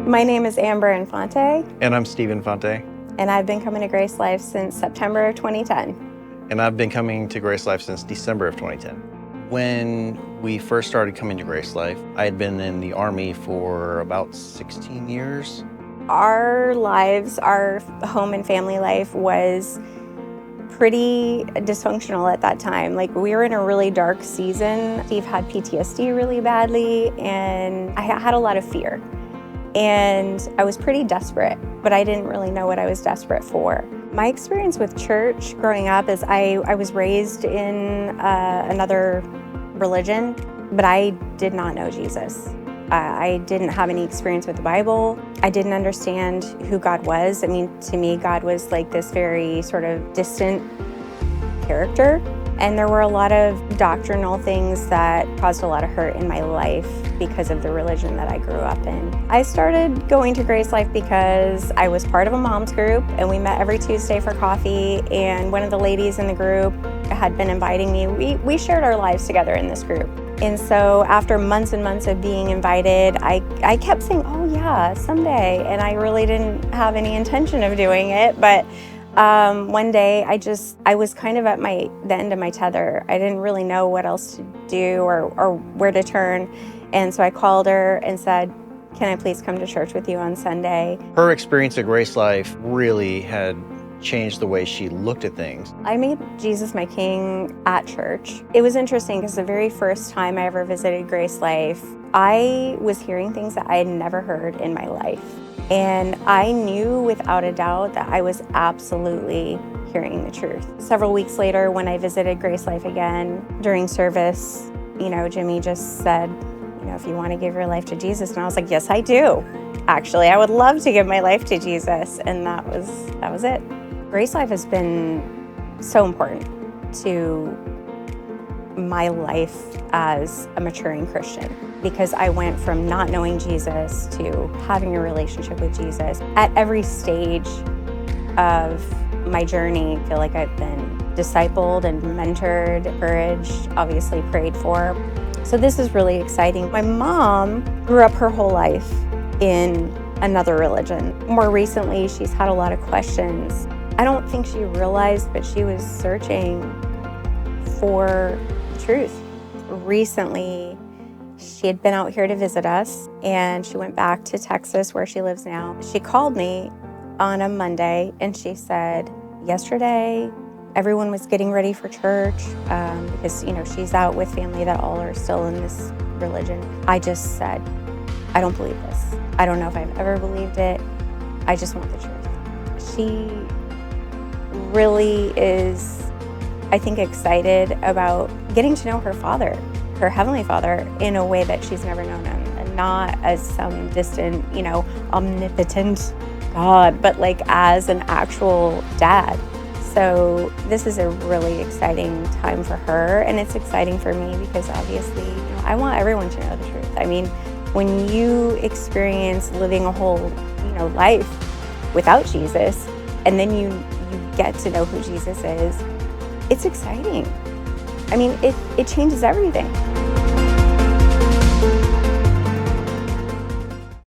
My name is Amber Infante. And I'm Steve Infante. And I've been coming to GraceLife since September of 2010. And I've been coming to GraceLife since December of 2010. When we first started coming to GraceLife, I had been in the Army for about 16 years. Our lives, our home and family life was pretty dysfunctional at that time. Like, we were in a really dark season. Steve had PTSD really badly, and I had a lot of fear. And I was pretty desperate, but I didn't really know what I was desperate for. My experience with church growing up is I was raised in another religion, but I did not know Jesus. I didn't have any experience with the Bible. I didn't understand who God was. I mean, to me, God was like this very sort of distant character. And there were a lot of doctrinal things that caused a lot of hurt in my life because of the religion that I grew up in. I started going to GraceLife because I was part of a mom's group, and we met every Tuesday for coffee, and one of the ladies in the group had been inviting me. We shared our lives together in this group. And so after months and months of being invited, I kept saying, oh yeah, someday. And I really didn't have any intention of doing it, but one day I was kind of at the end of my tether. I didn't really know what else to do or where to turn. And so I called her and said, can I please come to church with you on Sunday? Her experience at GraceLife really had changed the way she looked at things. I made Jesus my king at church. It was interesting because the very first time I ever visited GraceLife, I was hearing things that I had never heard in my life. And I knew without a doubt that I was absolutely hearing the truth. Several weeks later, when I visited GraceLife again, during service, Jimmy just said, if you want to give your life to Jesus. And I was like, yes, I do. Actually, I would love to give my life to Jesus. And that was it. GraceLife has been so important to my life as a maturing Christian, because I went from not knowing Jesus to having a relationship with Jesus. At every stage of my journey, I feel like I've been discipled and mentored, encouraged, obviously prayed for. So this is really exciting. My mom grew up her whole life in another religion. More recently, she's had a lot of questions. I don't think she realized, but she was searching for truth. Recently, she had been out here to visit us, and she went back to Texas, where she lives now. She called me on a Monday, and she said, yesterday, everyone was getting ready for church because, she's out with family that all are still in this religion. I just said, I don't believe this. I don't know if I've ever believed it. I just want the truth. She really is, I think, excited about getting to know her Father, her Heavenly Father, in a way that she's never known him, and not as some distant, omnipotent God, but like as an actual dad. So this is a really exciting time for her, and it's exciting for me because obviously, I want everyone to know the truth. I mean, when you experience living a whole, life without Jesus, and then you get to know who Jesus is, it's exciting. I mean, it changes everything.